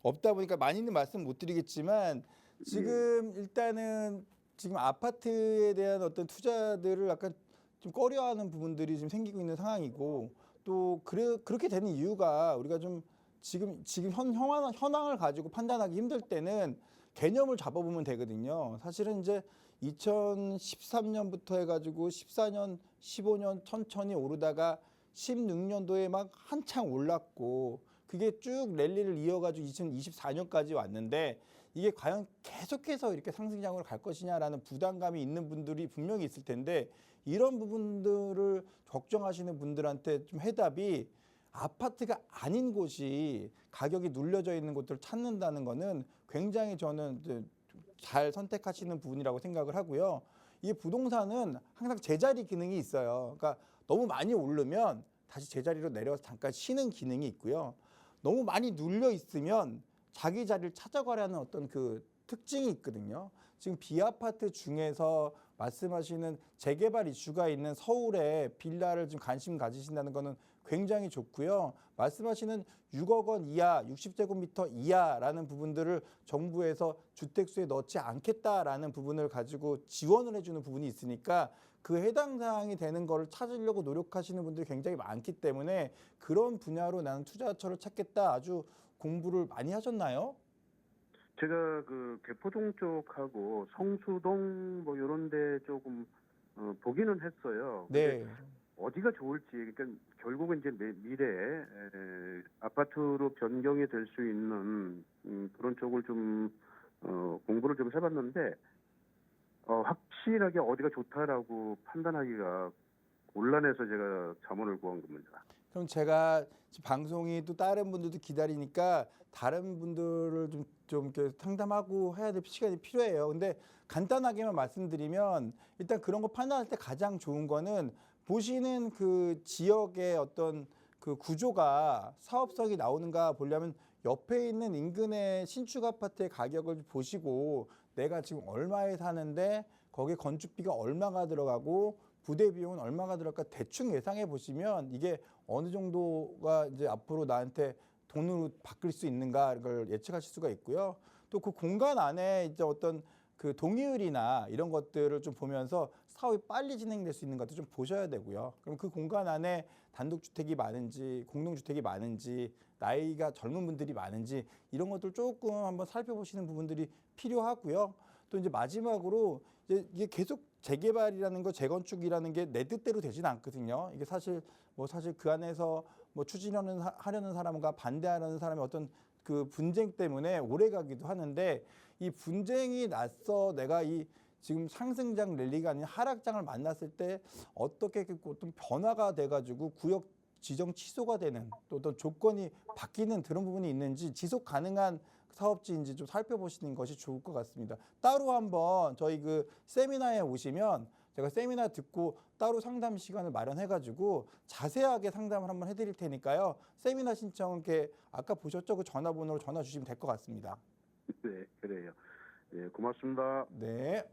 없다 보니까 많이는 말씀 못 드리겠지만 지금 일단은 지금 아파트에 대한 어떤 투자들을 약간 좀 꺼려하는 부분들이 지금 생기고 있는 상황이고 또 그렇게 되는 이유가 우리가 좀 지금 현황을 가지고 판단하기 힘들 때는 개념을 잡아보면 되거든요. 사실은 이제 2013년부터 해가지고 14년, 15년 천천히 오르다가 16년도에 막 한창 올랐고 그게 쭉 랠리를 이어가지고 2024년까지 왔는데 이게 과연 계속해서 이렇게 상승장으로 갈 것이냐라는 부담감이 있는 분들이 분명히 있을 텐데 이런 부분들을 걱정하시는 분들한테 좀 해답이 아파트가 아닌 곳이 가격이 눌려져 있는 곳들을 찾는다는 거는 굉장히 저는 이제 잘 선택하시는 부분이라고 생각을 하고요. 이게 부동산은 항상 제자리 기능이 있어요. 그러니까 너무 많이 오르면 다시 제자리로 내려와서 잠깐 쉬는 기능이 있고요. 너무 많이 눌려 있으면 자기 자리를 찾아가려는 어떤 그 특징이 있거든요. 지금 B아파트 중에서 말씀하시는 재개발 이슈가 있는 서울에 빌라를 지금 관심 가지신다는 거는 굉장히 좋고요. 말씀하시는 6억 원 이하, 60제곱미터 이하라는 부분들을 정부에서 주택수에 넣지 않겠다라는 부분을 가지고 지원을 해주는 부분이 있으니까 그 해당 사항이 되는 거를 찾으려고 노력하시는 분들이 굉장히 많기 때문에 그런 분야로 나는 투자처를 찾겠다. 아주 공부를 많이 하셨나요? 제가 그 개포동 쪽하고 성수동 뭐 이런 데 조금 보기는 했어요. 근데 네. 어디가 좋을지, 그러니까 결국은 이제 미래에 아파트로 변경이 될 수 있는 그런 쪽을 좀 공부를 좀 해봤는데 확실하게 어디가 좋다라고 판단하기가 곤란해서 제가 자문을 구한 겁니다. 그럼 제가 방송이 또 다른 분들도 기다리니까 다른 분들을 좀 이렇게 상담하고 해야 될 시간이 필요해요. 근데 간단하게만 말씀드리면 일단 그런 거 판단할 때 가장 좋은 거는 보시는 그 지역의 어떤 그 구조가 사업성이 나오는가 보려면 옆에 있는 인근의 신축 아파트의 가격을 보시고 내가 지금 얼마에 사는데 거기에 건축비가 얼마가 들어가고 부대 비용은 얼마가 들어갈까 대충 예상해 보시면 이게 어느 정도가 이제 앞으로 나한테 돈으로 바뀔 수 있는가 이걸 예측하실 수가 있고요. 또 그 공간 안에 이제 어떤 그 동의율이나 이런 것들을 좀 보면서 사업이 빨리 진행될 수 있는 것도 좀 보셔야 되고요. 그럼 그 공간 안에 단독주택이 많은지 공동주택이 많은지 나이가 젊은 분들이 많은지 이런 것들 조금 한번 살펴보시는 부분들이 필요하고요. 또 이제 마지막으로 이게 계속 재개발이라는 거 재건축이라는 게 내 뜻대로 되지는 않거든요. 이게 사실 그 안에서 뭐 하려는 사람과 반대하려는 사람의 어떤 그 분쟁 때문에 오래 가기도 하는데 이 분쟁이 나서 내가 이 지금 상승장 랠리가 아닌 하락장을 만났을 때 어떻게 어떤 변화가 돼가지고 구역 지정 취소가 되는 또 어떤 조건이 바뀌는 그런 부분이 있는지 지속 가능한 사업지인지 좀 살펴보시는 것이 좋을 것 같습니다. 따로 한번 저희 그 세미나에 오시면 제가 세미나 듣고 따로 상담 시간을 마련해가지고 자세하게 상담을 한번 해드릴 테니까요. 세미나 신청은 이렇게 아까 보셨죠? 그 전화번호로 전화 주시면 될 것 같습니다. 네, 그래요. 예, 고맙습니다. 네.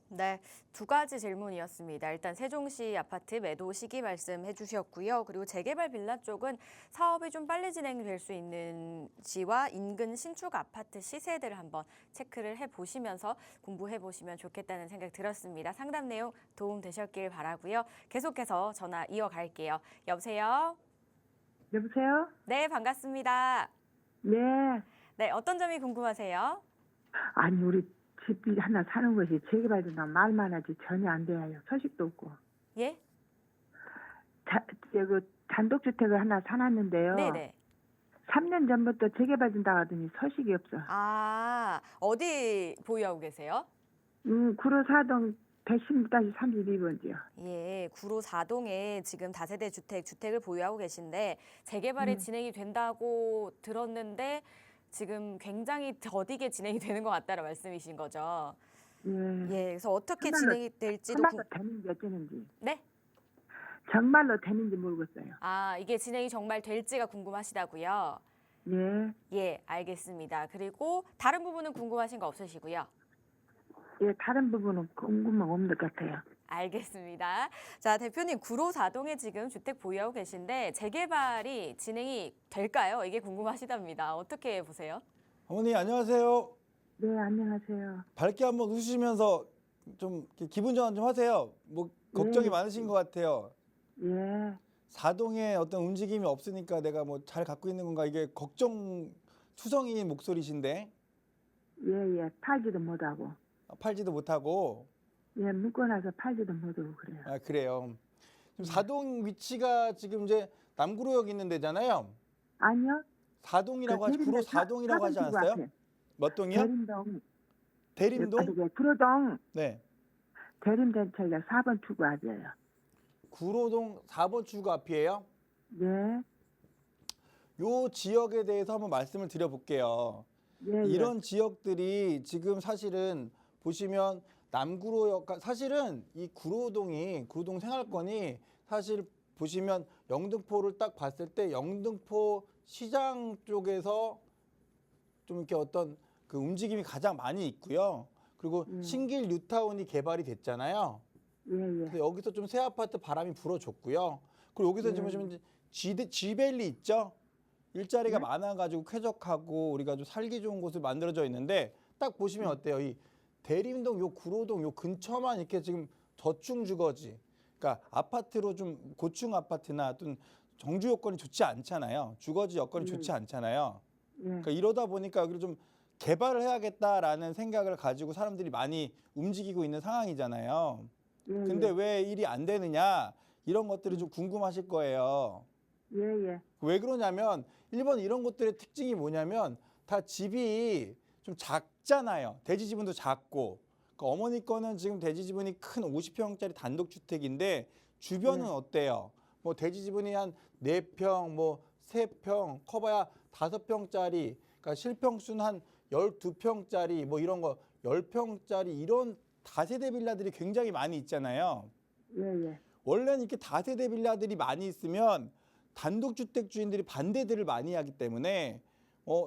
네, 두 가지 질문이었습니다. 일단 세종시 아파트 매도 시기 말씀해 주셨고요. 그리고 재개발 빌라 쪽은 사업이 좀 빨리 진행될 수 있는지와 인근 신축 아파트 시세들을 한번 체크를 해보시면서 공부해보시면 좋겠다는 생각 들었습니다. 상담 내용 도움 되셨길 바라고요. 계속해서 전화 이어갈게요. 여보세요? 여보세요? 네, 반갑습니다. 네. 네, 어떤 점이 궁금하세요? 아니, 우리 집이 하나 사는 것이 재개발된다면 말만 하지 전혀 안 돼요. 소식도 없고. 예? 단독주택을 하나 사놨는데요. 네네. 3년 전부터 재개발된다 하더니 소식이 없어. 아, 어디 보유하고 계세요? 구로사동 110-32번지요. 예, 구로 4동에 지금 다세대 주택을 보유하고 계신데 재개발이 진행이 된다고 들었는데 지금 굉장히 더디게 진행이 되는 것 같다는 말씀이신 거죠. 예. 예, 그래서 어떻게 정말로- 진행이 될지도 정말로 되는지 어쩌는지. 네? 정말로 되는지 모르겠어요. 아, 이게 진행이 정말 될지가 궁금하시다고요? 예. 예, 알겠습니다. 그리고 다른 부분은 궁금하신 거 없으시고요. 예, 다른 부분은 궁금한 거 없는 것 같아요. 알겠습니다. 자, 대표님 구로 4동에 지금 주택 보유하고 계신데 재개발이 진행이 될까요? 이게 궁금하시답니다. 어떻게 보세요? 어머니 안녕하세요. 네, 안녕하세요. 밝게 한번 웃으시면서 좀 이렇게 기분 전환 좀 하세요. 뭐 걱정이 네. 많으신 것 같아요. 예. 4동에 어떤 움직임이 없으니까 내가 뭐 잘 갖고 있는 건가 이게 걱정 투성이 목소리신데 예. 팔지도 못하고. 팔지도 못하고 예, 묶어놔서 팔지도 못하고 그래요. 아 그래요. 지금 사동 위치가 지금 이제 남구로역 있는 데잖아요. 아니요. 사동이라고 하지, 구로 사동이라고 하지 않았어요? 몇 동이요? 대림동. 대림동? 아니, 구로동 네. 대림대철역 4번 출구 앞이에요. 구로동 4번 출구 앞이에요. 네. 요 지역에 대해서 한번 말씀을 드려볼게요. 예, 이런 지역들이 지금 사실은 보시면 남구로역, 사실은 이 구로동 생활권이 사실 보시면 영등포를 딱 봤을 때 영등포 시장 쪽에서 좀 이렇게 어떤 그 움직임이 가장 많이 있고요. 그리고 신길 뉴타운이 개발이 됐잖아요. 예, 예. 그래서 여기서 좀 새 아파트 바람이 불어줬고요. 그리고 여기서 지금 보시면 G밸리 있죠? 일자리가 네. 많아가지고 쾌적하고 우리가 좀 살기 좋은 곳을 만들어져 있는데 딱 보시면 어때요? 이 대림동, 요 구로동 요 근처만 이렇게 지금 저층 주거지. 그러니까 아파트로 좀 고층 아파트나 어떤 정주 여건이 좋지 않잖아요. 주거지 여건이 좋지 않잖아요. 예. 그러니까 이러다 보니까 여기를 좀 개발을 해야겠다라는 생각을 가지고 사람들이 많이 움직이고 있는 상황이잖아요. 예, 근데 왜 일이 안 되느냐 이런 것들이 좀 궁금하실 거예요. 예, 예. 왜 그러냐면 일본 이런 곳들의 특징이 뭐냐면 다 집이 좀 작잖아요. 대지 지분도 작고. 그러니까 어머니 거는 지금 대지 지분이 큰 50평짜리 단독주택인데 주변은 네. 어때요? 뭐 대지 지분이 한 4평, 뭐 3평, 커봐야 5평짜리, 그러니까 실평수는 한 12평짜리 뭐 이런 거 10평짜리 이런 다세대 빌라들이 굉장히 많이 있잖아요. 예, 예. 원래는 이렇게 다세대 빌라들이 많이 있으면 단독주택 주인들이 반대들을 많이 하기 때문에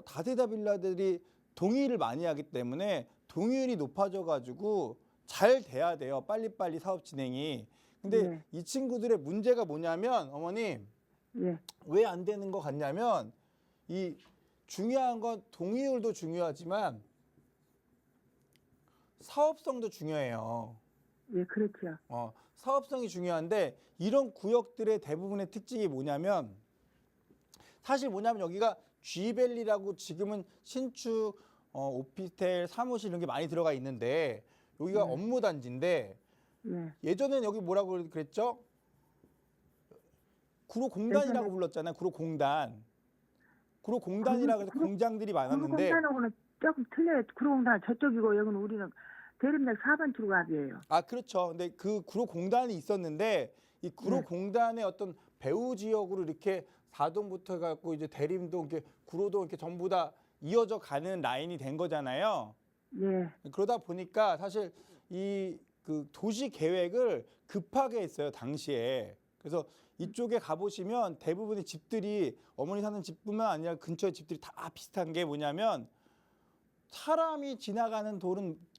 다세대 빌라들이 동의를 많이 하기 때문에 동의율이 높아져 가지고 잘 돼야 돼요. 빨리빨리 사업 진행이. 근데 네. 이 친구들의 문제가 뭐냐면 어머니 예. 왜 안 되는 것 같냐면 이 중요한 건 동의율도 중요하지만 사업성도 중요해요. 예, 그렇죠. 사업성이 중요한데 이런 구역들의 대부분의 특징이 뭐냐면 사실 뭐냐면 여기가 G밸리라고 지금은 신축 오피스텔 사무실 이런 게 많이 들어가 있는데 여기가 네. 업무 단지인데 예. 예전엔 여기 뭐라고 그랬죠? 구로공단이라고 예전에- 불렀잖아요. 구로공단이라고 해서 공장들이 많았는데 구로공단하고는 조금 틀려요. 구로공단 저쪽이고 여기는 우리는 대림역 4번 출구 앞이에요. 아 그렇죠. 근데 그 구로공단이 있었는데 이 구로공단의 어떤 배후 지역으로 이렇게 사동부터 해갖고 이제 대림동, 이렇게 구로동 이렇게 전부 다 이어져 가는 라인이 된 거잖아요. 예. 그러다 보니까 사실 이 그 도시 계획을 급하게 했어요 당시에. 그래서 이쪽에 가보시면 대부분의 집들이 어머니 사는 집뿐만 아니라 근처의 집들이 다 비슷한 게 뭐냐면 사람이 지나가는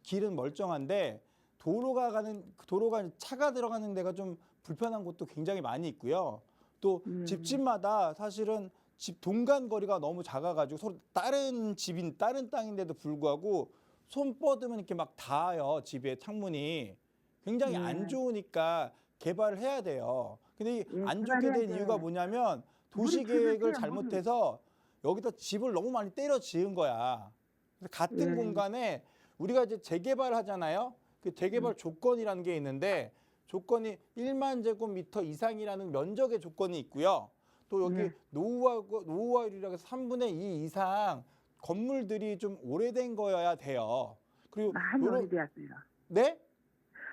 길은 멀쩡한데 도로가 차가 들어가는 데가 좀 불편한 곳도 굉장히 많이 있고요. 또 집집마다 사실은 집 동간 거리가 너무 작아가지고 서로 다른 땅인데도 불구하고 손 뻗으면 이렇게 막 닿아요. 집에 창문이 굉장히 안 좋으니까 개발을 해야 돼요. 근데 이 안 좋게 된 개발해야죠. 이유가 뭐냐면 도시 물이 계획을 들어가요, 잘못해서 여기다 집을 너무 많이 때려 지은 거야. 그래서 같은 공간에 우리가 이제 재개발 하잖아요. 그 재개발 조건이라는 게 있는데 조건이 1만 제곱미터 이상이라는 면적의 조건이 있고요. 또 여기 노후화율이라고 해서 3분의 2 이상 건물들이 좀 오래된 거여야 돼요. 그리고 많이 오래되었어요. 네?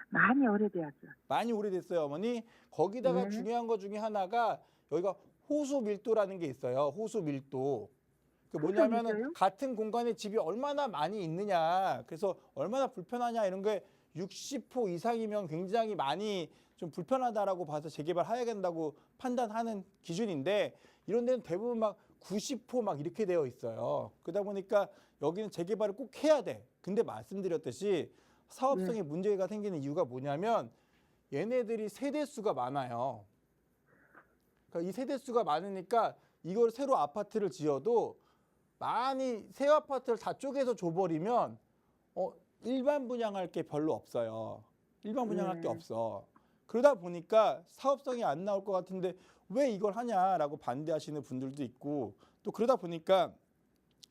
많이 오래되었어요. 많이 오래됐어요, 어머니. 거기다가 중요한 것 중에 하나가 여기가 호수 밀도라는 게 있어요. 호수 밀도. 그 뭐냐면은 밀도요? 같은 공간에 집이 얼마나 많이 있느냐. 그래서 얼마나 불편하냐 이런 게 60호 이상이면 굉장히 많이 좀 불편하다라고 봐서 재개발해야 된다고 판단하는 기준인데 이런 데는 대부분 막 90호 막 이렇게 되어 있어요. 그러다 보니까 여기는 재개발을 꼭 해야 돼. 근데 말씀드렸듯이 사업성에 문제가 생기는 이유가 뭐냐면 얘네들이 세대수가 많아요. 그러니까 이 세대수가 많으니까 이걸 새로 아파트를 지어도 많이 새 아파트를 다 쪼개서 줘버리면 일반 분양할 게 별로 없어요. 일반 분양할 게 없어. 그러다 보니까 사업성이 안 나올 것 같은데 왜 이걸 하냐라고 반대하시는 분들도 있고 또 그러다 보니까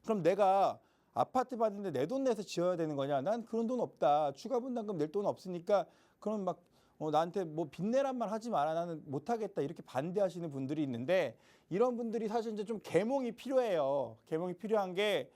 그럼 내가 아파트 받는데 내 돈 내서 지어야 되는 거냐? 난 그런 돈 없다. 추가 분담금 낼 돈 없으니까 그럼 막 나한테 뭐 빚내란 말 하지 마라, 나는 못하겠다, 이렇게 반대하시는 분들이 있는데, 이런 분들이 사실 이제 좀 계몽이 필요해요. 계몽이 필요한 게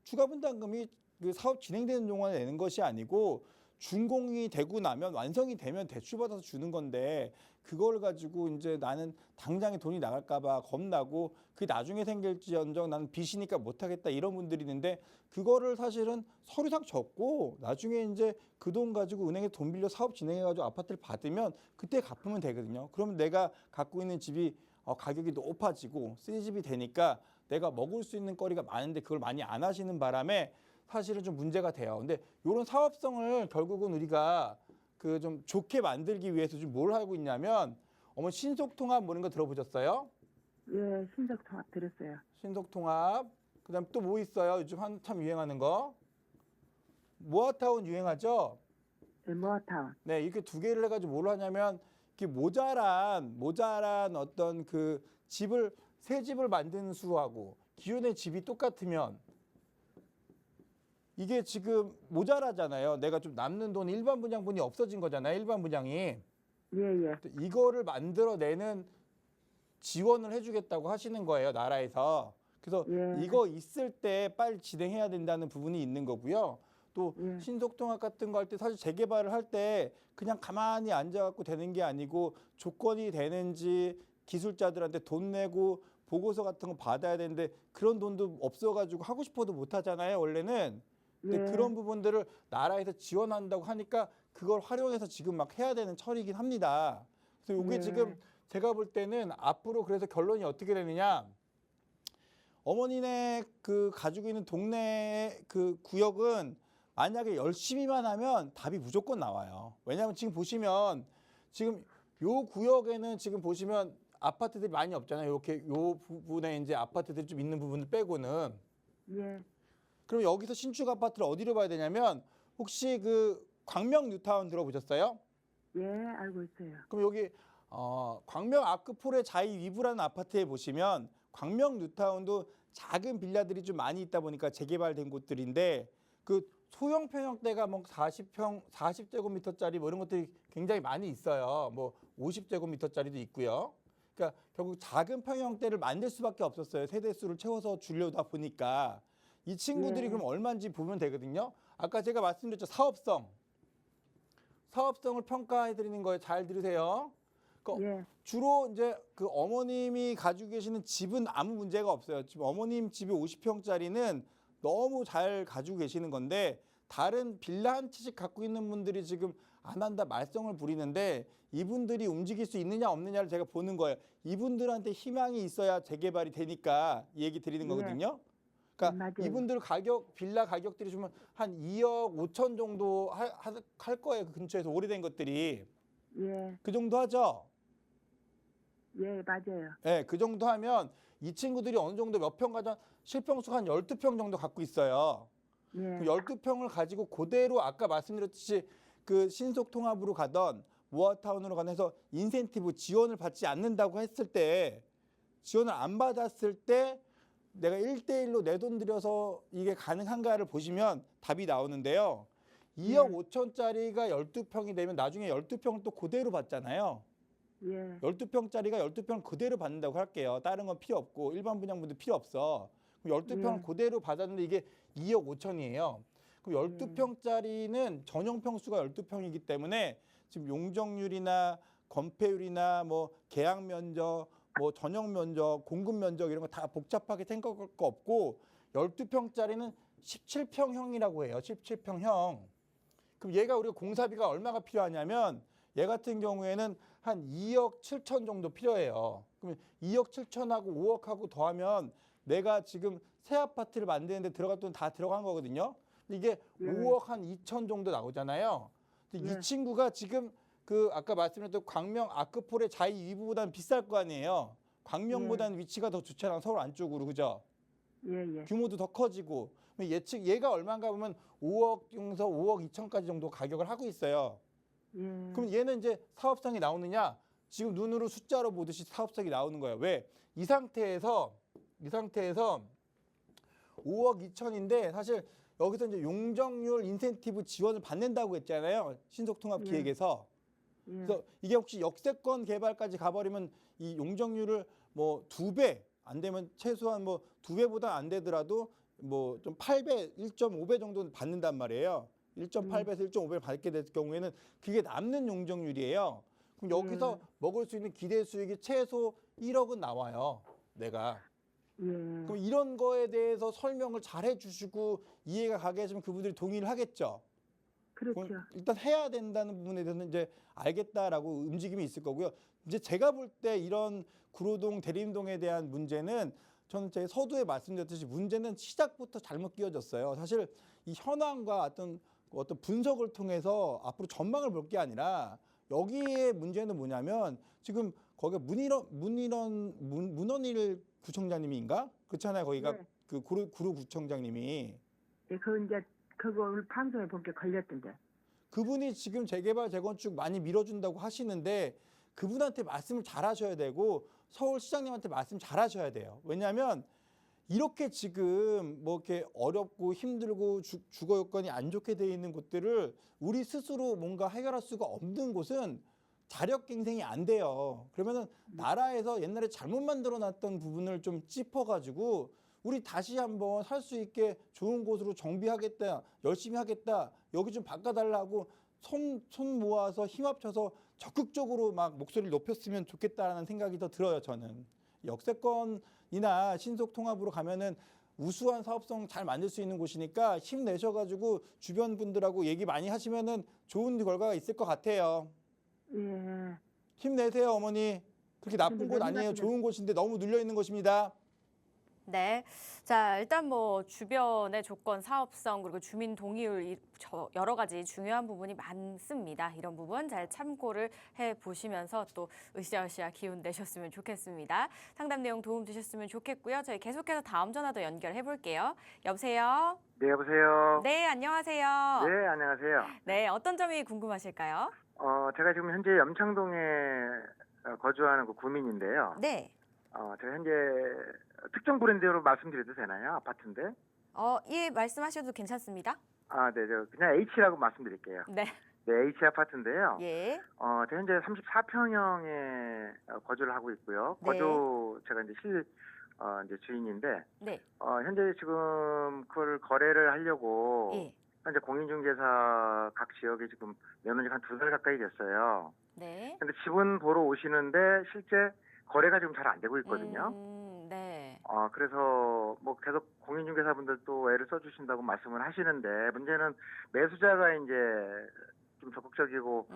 추가 분담금이 그 사업 진행되는 동안에 내는 것이 아니고 준공이 되고 나면, 완성이 되면 대출받아서 주는 건데, 그걸 가지고 이제 나는 당장에 돈이 나갈까 봐 겁나고 그게 나중에 생길지언정 나는 빚이니까 못하겠다, 이런 분들이 있는데, 그거를 사실은 서류상 적고 나중에 이제 그 돈 가지고 은행에 돈 빌려 사업 진행해가지고 아파트를 받으면 그때 갚으면 되거든요. 그러면 내가 갖고 있는 집이 가격이 높아지고 새 집이 되니까 내가 먹을 수 있는 거리가 많은데, 그걸 많이 안 하시는 바람에 사실은 좀 문제가 돼요. 근데 이런 사업성을 결국은 우리가 그 좀 좋게 만들기 위해서 좀 뭘 하고 있냐면, 어머, 신속통합 뭐 이런 거 들어보셨어요? 예, 신속통합 들었어요. 신속통합. 그다음 또 뭐 있어요? 요즘 한참 유행하는 거. 모아타운 유행하죠? 예, 모아타운. 네, 이렇게 두 개를 해가지고 뭘 하냐면, 이렇게 모자란 어떤 그 집을, 새 집을 만드는 수하고 기존의 집이 똑같으면 이게 지금 모자라잖아요. 내가 좀 남는 돈, 일반 분양분이 없어진 거잖아요. 일반 분양이. 예, 예. 이거를 만들어내는 지원을 해주겠다고 하시는 거예요, 나라에서. 그래서 예. 이거 있을 때 빨리 진행해야 된다는 부분이 있는 거고요. 또 예. 신속통합 같은 거 할 때 사실 재개발을 할 때 그냥 가만히 앉아갖고 되는 게 아니고, 조건이 되는지 기술자들한테 돈 내고 보고서 같은 거 받아야 되는데, 그런 돈도 없어가지고 하고 싶어도 못 하잖아요, 원래는. 근데 예. 그런 부분들을 나라에서 지원한다고 하니까 그걸 활용해서 지금 막 해야 되는 철이긴 합니다. 그래서 이게 예. 지금 제가 볼 때는 앞으로, 그래서 결론이 어떻게 되느냐, 어머니네 그 가지고 있는 동네 그 구역은 만약에 열심히만 하면 답이 무조건 나와요. 왜냐하면 지금 보시면, 지금 요 구역에는 지금 보시면 아파트들이 많이 없잖아요. 이렇게 요 부분에 이제 아파트들이 좀 있는 부분을 빼고는. 예. 그럼 여기서 신축 아파트를 어디로 봐야 되냐면, 혹시 그 광명 뉴타운 들어보셨어요? 예, 알고 있어요. 그럼 여기 광명 아크폴의 자이 위브라는 아파트에 보시면, 광명 뉴타운도 작은 빌라들이 좀 많이 있다 보니까 재개발된 곳들인데, 그 소형 평형대가 뭐 40제곱미터짜리 뭐 이런 것들이 굉장히 많이 있어요. 뭐 50제곱미터짜리도 있고요. 그러니까 결국 작은 평형대를 만들 수밖에 없었어요. 세대수를 채워서 주려다 보니까. 이 친구들이 예. 그럼 얼마인지 보면 되거든요. 아까 제가 말씀드렸죠, 사업성을 평가해 드리는 거예요. 잘 들으세요. 예. 주로 이제 그 어머님이 가지고 계시는 집은 아무 문제가 없어요. 지금 어머님 집이 50평짜리는 너무 잘 가지고 계시는 건데, 다른 빌라 한 채씩 갖고 있는 분들이 지금 안 한다 말썽을 부리는데, 이분들이 움직일 수 있느냐 없느냐를 제가 보는 거예요. 이분들한테 희망이 있어야 재개발이 되니까 이 얘기 드리는 거거든요. 그러니까 맞아요. 이분들 빌라 가격들이 좀 한 2억 5천 정도 할 거예요. 그 근처에서 오래된 것들이. 예. 그 정도 하죠? 예, 맞아요. 네, 그 정도 하면 이 친구들이 어느 정도 몇 평 가장 실평수가 한 12평 정도 갖고 있어요. 예. 그 12평을 가지고 그대로 아까 말씀드렸듯이 그 신속통합으로 가던 모아타운으로 가는 해서 인센티브 지원을 받지 않는다고 했을 때, 지원을 안 받았을 때 내가 1대1로 내 돈 들여서 이게 가능한가를 보시면 답이 나오는데요. 2억 5천짜리가 12평이 되면 나중에 12평을 또 그대로 받잖아요. 예. 12평짜리가 12평 그대로 받는다고 할게요. 다른 건 필요 없고 일반 분양분도 필요 없어. 그럼 12평을 그대로 받았는데 이게 2억 5천이에요. 그럼 12평짜리는 전용 평수가 12평이기 때문에 지금 용적률이나 건폐율이나 뭐 계약 면적, 뭐 전용 면적, 공급 면적 이런 거 다 복잡하게 생각할 거 없고, 12평짜리는 17평형이라고 해요. 17평형. 그럼 얘가 우리가 공사비가 얼마가 필요하냐면, 얘 같은 경우에는 한 2억 7천 정도 필요해요. 그러면 2억 7천하고 5억하고 더하면 내가 지금 새 아파트를 만드는데 들어갈 돈 다 들어간 거거든요. 이게 5억 한 2천 정도 나오잖아요. 근데 이 친구가 지금 그 아까 말씀드렸던 광명 아크폴의 자이 위브보다는 비쌀 거 아니에요. 광명보다는 위치가 더 좋잖아, 서울 안쪽으로, 그죠? 예, 예. 규모도 더 커지고. 얘가 얼마인가 보면 5억에서 5억 2천까지 정도 가격을 하고 있어요. 예. 그럼 얘는 이제 사업성이 나오느냐? 지금 눈으로 숫자로 보듯이 사업성이 나오는 거예요. 왜? 이 상태에서 5억 2천인데 사실 여기서 이제 용적률 인센티브 지원을 받는다고 했잖아요. 신속통합기획에서. 예. 그래서 이게 혹시 역세권 개발까지 가버리면 이 용적률을 뭐 2배 안 되면 최소한 뭐 2배보다 안 되더라도 뭐 좀 8배, 1.5배 정도는 받는단 말이에요. 1.8배에서 1.5배를 받게 될 경우에는 그게 남는 용적률이에요. 그럼 여기서 먹을 수 있는 기대 수익이 최소 1억은 나와요. 내가. 예. 그럼 이런 거에 대해서 설명을 잘 해주시고 이해가 가게 해주면 그분들이 동의를 하겠죠. 그렇죠. 그럼 일단 해야 된다는 부분에 대해서는 이제 알겠다라고 움직임이 있을 거고요. 이제 제가 볼 때 이런 구로동, 대림동에 대한 문제는 저는 제 서두에 말씀드렸듯이 문제는 시작부터 잘못 끼워졌어요. 사실 이 현황과 어떤 분석을 통해서 앞으로 전망을 볼 게 아니라 여기에 문제는 뭐냐면 지금 거기가 문원일 구청장님인가? 그렇잖아요. 거기가 네. 그 구로구청장님이. 예, 그거 이제 그거 오늘 방송에 보니까 걸렸던데. 그분이 지금 재개발 재건축 많이 밀어준다고 하시는데 그분한테 말씀을 잘 하셔야 되고 서울시장님한테 말씀 잘 하셔야 돼요. 왜냐하면 이렇게 지금 뭐 이렇게 어렵고 힘들고 주거 여건이 안 좋게 돼 있는 곳들을 우리 스스로 뭔가 해결할 수가 없는 곳은 자력갱생이 안 돼요. 그러면은 나라에서 옛날에 잘못 만들어놨던 부분을 좀 짚어가지고 우리 다시 한번 살 수 있게 좋은 곳으로 정비하겠다, 열심히 하겠다, 여기 좀 바꿔달라고 손 모아서 힘 합쳐서 적극적으로 막 목소리를 높였으면 좋겠다라는 생각이 더 들어요. 저는 역세권이나 신속통합으로 가면은 우수한 사업성 잘 만들 수 있는 곳이니까 힘내셔가지고 주변 분들하고 얘기 많이 하시면은 좋은 결과가 있을 것 같아요. 예. 힘내세요, 어머니. 그렇게 나쁜 곳 아니에요. 좋은 곳인데 너무 눌려 있는 곳입니다. 네. 자, 일단 뭐 주변의 조건, 사업성, 그리고 주민 동의율 여러 가지 중요한 부분이 많습니다. 이런 부분 잘 참고를 해 보시면서 또 으쌰으쌰 기운 내셨으면 좋겠습니다. 상담 내용 도움 되셨으면 좋겠고요. 저희 계속해서 다음 전화도 연결해 볼게요. 여보세요? 네, 여보세요. 네, 안녕하세요. 네, 안녕하세요. 네, 어떤 점이 궁금하실까요? 제가 지금 현재 염창동에 거주하는 그 구민인데요. 네. 제가 현재 특정 브랜드로 말씀드려도 되나요? 아파트인데. 예, 말씀하셔도 괜찮습니다. 네, 저 그냥 H라고 말씀드릴게요. 네. 네, H 아파트인데요. 예. 제가 현재 34평형에 거주를 하고 있고요. 네. 제가 이제 이제 주인인데, 네. 현재 지금 그걸 거래를 하려고 예. 현재 공인중개사 각 지역에 지금 내놓은 지가 한 2달 가까이 됐어요. 네. 근데 집은 보러 오시는데 실제 거래가 지금 잘 안 되고 있거든요. 네. 그래서 뭐 계속 공인중개사분들도 애를 써주신다고 말씀을 하시는데 문제는 매수자가 이제 좀 적극적이고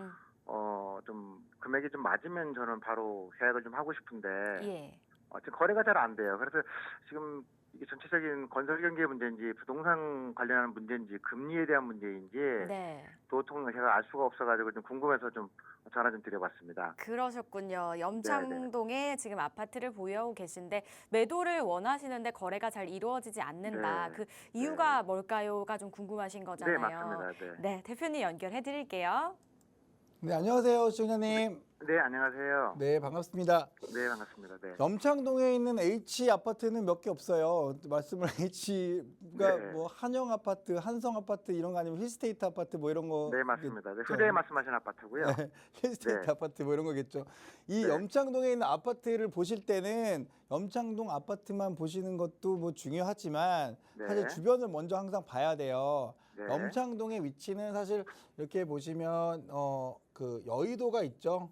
좀 금액이 좀 맞으면 저는 바로 계약을 좀 하고 싶은데 예. 지금 거래가 잘 안 돼요. 그래서 지금 이게 전체적인 건설 경기의 문제인지 부동산 관련한 문제인지 금리에 대한 문제인지 네. 도통 제가 알 수가 없어가지고 좀 궁금해서 좀 전화 좀 드려봤습니다. 그러셨군요. 염창동에 지금 아파트를 보유하고 계신데 매도를 원하시는데 거래가 잘 이루어지지 않는다. 네. 그 이유가 뭘까요?가 좀 궁금하신 거잖아요. 네, 맞습니다. 네. 네, 대표님 연결해 드릴게요. 네, 안녕하세요, 시청자님. 네, 안녕하세요. 네, 반갑습니다. 네, 반갑습니다. 네. 염창동에 있는 H 아파트는 몇 개 없어요. 말씀을 H가 네. 뭐 한영 아파트, 한성 아파트 이런 거 아니면 힐스테이트 아파트 뭐 이런 거. 네, 맞습니다. 네, 있겠죠. 소재 말씀하신 아파트고요. 네, 힐스테이트 네. 아파트 뭐 이런 거겠죠. 이 네. 염창동에 있는 아파트를 보실 때는 염창동 아파트만 보시는 것도 뭐 중요하지만 네. 사실 주변을 먼저 항상 봐야 돼요. 네. 염창동의 위치는 사실 이렇게 보시면 그 여의도가 있죠.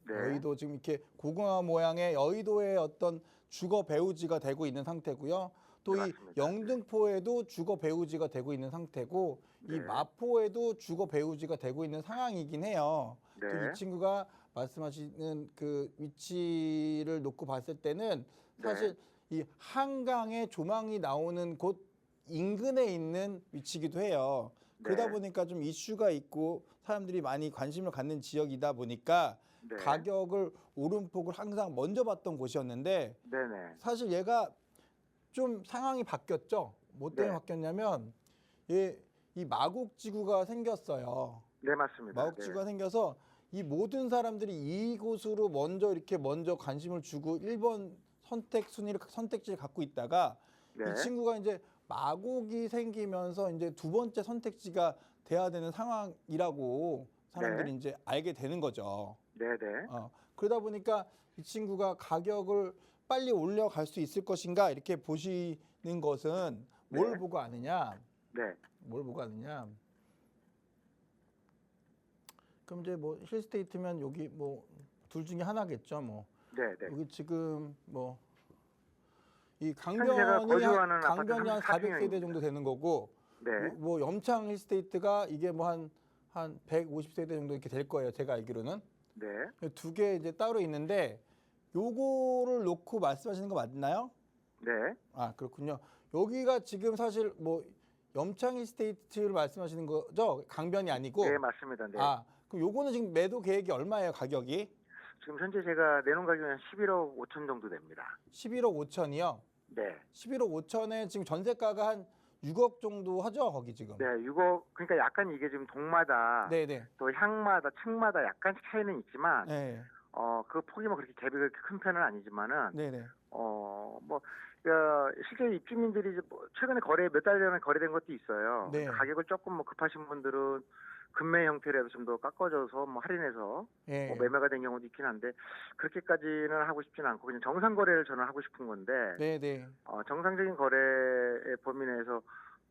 네. 여의도 지금 이렇게 고궁화 모양의 여의도의 어떤 주거 배후지가 되고 있는 상태고요. 또 네, 이 맞습니다. 영등포에도 주거 배후지가 되고 있는 상태고 이 네. 마포에도 주거 배후지가 되고 있는 상황이긴 해요. 또 네. 이 친구가 말씀하시는 그 위치를 놓고 봤을 때는 사실 이 한강의 조망이 나오는 곳 인근에 있는 위치이기도 해요. 그러다 네. 보니까 좀 이슈가 있고 사람들이 많이 관심을 갖는 지역이다 보니까 네. 가격을 오름폭을 항상 먼저 봤던 곳이었는데 네네. 사실 얘가 좀 상황이 바뀌었죠. 뭐 때문에 네. 바뀌었냐면 이 마곡지구가 생겼어요. 네, 맞습니다. 마곡지구가 생겨서 이 모든 사람들이 이곳으로 먼저 관심을 주고 1번 선택지를 갖고 있다가 네. 이 친구가 이제 마곡이 생기면서 이제 두 번째 선택지가 돼야 되는 상황이라고 사람들이 네. 이제 알게 되는 거죠. 네네. 그러다 보니까 이 친구가 가격을 빨리 올려갈 수 있을 것인가 이렇게 보시는 것은 뭘 네. 보고 아느냐? 네. 뭘 보고 아느냐? 그럼 이제 뭐 힐스테이트면 여기 뭐 둘 중에 하나겠죠. 뭐 네네. 여기 지금 뭐 이 제가 강변이 거주하는 강변이 한 아파트 400세대 정도 되는 거고 네. 뭐 염창 힐스테이트가 이게 뭐 한 150세대 정도 이렇게 될 거예요. 제가 알기로는. 네. 두 개 이제 따로 있는데 요거를 놓고 말씀하시는 거 맞나요? 네. 아, 그렇군요. 여기가 지금 사실 뭐 염창 힐스테이트를 말씀하시는 거죠? 강변이 아니고. 네, 맞습니다. 네. 아, 그럼 요거는 지금 매도 계획이 얼마예요, 가격이? 지금 현재 제가 내놓은 가격이 한 11억 5천 정도 됩니다. 11억 5천이요. 네. 11억 5천에 지금 전세가가 한 6억 정도 하죠, 거기 지금. 네, 6억, 그러니까 약간 이게 지금 동마다 네, 네. 또 향마다 층마다 약간씩 차이는 있지만 네. 그 폭이 뭐 그렇게 갭이 그렇게 큰 편은 아니지만은 네, 네. 뭐 실제 입주민들이 이제 뭐 최근에 몇 달 전에 거래된 것도 있어요. 네. 가격을 조금 뭐 급하신 분들은 금매 형태라도 좀 더 깎아줘서 뭐 할인해서 예. 뭐 매매가 된 경우도 있긴 한데 그렇게까지는 하고 싶지는 않고 그냥 정상 거래를 저는 하고 싶은 건데 네, 네. 정상적인 거래의 범위 내에서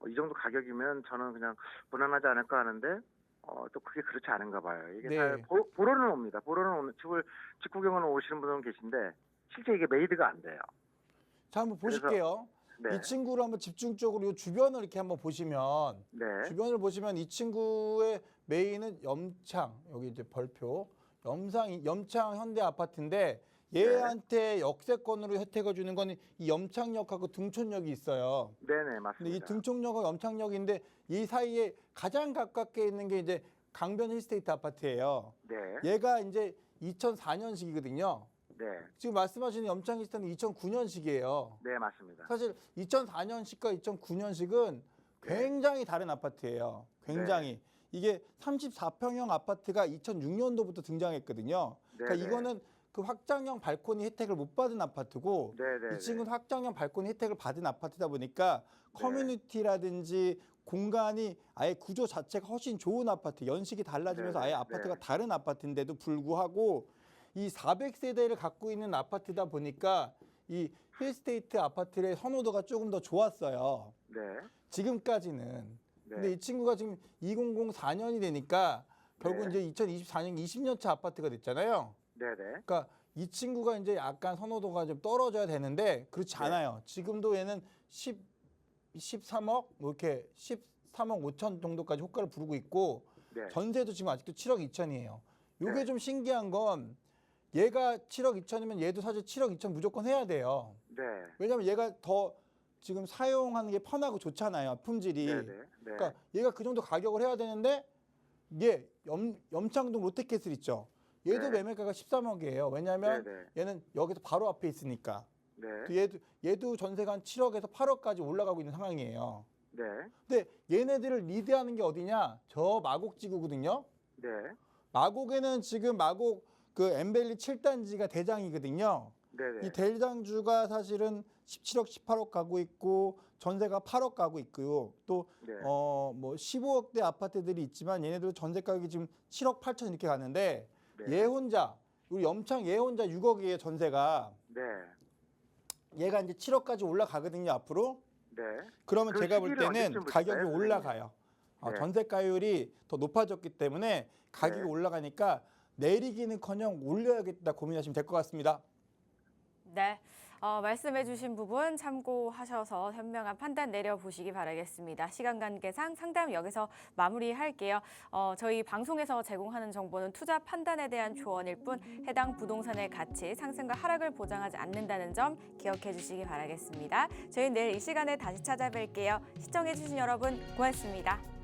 이 정도 가격이면 저는 그냥 무난하지 않을까 하는데 또 그게 그렇지 않은가 봐요. 이게 네. 잘 보러는 옵니다. 보러는 오는 직구경은 오시는 분들은 계신데 실제 이게 메이드가 안 돼요. 자, 한번 그래서- 보실게요. 네. 이 친구를 한번 집중적으로 이 주변을 이렇게 한번 보시면 네. 주변을 보시면 이 친구의 메인은 염창, 여기 이제 벌표, 염창 현대 아파트인데 얘한테 역세권으로 혜택을 주는 건 이 염창역하고 등촌역이 있어요. 네네, 근데 이 맞습니다. 등촌역과 염창역인데 이 사이에 가장 가깝게 있는 게 이제 강변 힐스테이트 아파트예요. 네. 얘가 이제 2004년식이거든요. 네. 지금 말씀하시는 염창 힐스테이트는 2009년식이에요. 네, 맞습니다. 사실 2004년식과 2009년식은 굉장히 다른 아파트예요. 굉장히. 이게 34평형 아파트가 2006년도부터 등장했거든요. 그러니까 네네. 이거는 그 확장형 발코니 혜택을 못 받은 아파트고 네네. 이 친구는 확장형 발코니 혜택을 받은 아파트다 보니까 커뮤니티라든지 공간이 아예 구조 자체가 훨씬 좋은 아파트, 연식이 달라지면서 아예 네네. 아파트가 네. 다른 아파트인데도 불구하고 이 400세대를 갖고 있는 아파트다 보니까 이 힐스테이트 아파트의 선호도가 조금 더 좋았어요. 네. 지금까지는. 네. 근데 이 친구가 지금 2004년이 되니까 결국 네. 이제 2024년 20년 차 아파트가 됐잖아요. 네네. 그러니까 이 친구가 이제 약간 선호도가 좀 떨어져야 되는데 그렇지 네. 않아요. 지금도 얘는 13억 뭐 이렇게 13억 5천 정도까지 호가를 부르고 있고 네. 전세도 지금 아직도 7억 2천이에요. 요게 네. 좀 신기한 건 얘가 7억 2천이면 얘도 사실 7억 2천 무조건 해야 돼요. 네. 왜냐면 얘가 더 지금 사용하는 게 편하고 좋잖아요. 품질이. 네네. 네. 그러니까 얘가 그 정도 가격을 해야 되는데 얘 염창동 롯데캐슬 있죠. 얘도 네. 매매가가 13억이에요. 왜냐하면 네네. 얘는 여기서 바로 앞에 있으니까. 네. 얘도 전세가 한 7억에서 8억까지 올라가고 있는 상황이에요. 네. 근데 얘네들을 리드하는 게 어디냐? 저 마곡지구거든요. 네. 마곡에는 지금 마곡 그 엠벨리 7단지가 대장이거든요. 네네. 이 대장주가 사실은 17억, 18억 가고 있고 전세가 8억 가고 있고요. 또 네. 뭐 15억대 아파트들이 있지만 얘네들 전세 가격이 지금 7억 8천 이렇게 가는데 네. 얘 혼자 우리 염창 얘 혼자 6억이에요 전세가. 네. 얘가 이제 7억까지 올라가거든요 앞으로. 네. 그러면 그 제가 볼 시기를 때는 언제쯤 가격이 보실까요, 올라가요. 네. 전세가율이 더 높아졌기 때문에 가격이 네. 올라가니까 내리기는커녕 올려야겠다 고민하시면 될 것 같습니다. 네. 말씀해주신 부분 참고하셔서 현명한 판단 내려보시기 바라겠습니다. 시간 관계상 상담 여기서 마무리할게요. 저희 방송에서 제공하는 정보는 투자 판단에 대한 조언일 뿐 해당 부동산의 가치, 상승과 하락을 보장하지 않는다는 점 기억해 주시기 바라겠습니다. 저희 내일 이 시간에 다시 찾아뵐게요. 시청해주신 여러분 고맙습니다.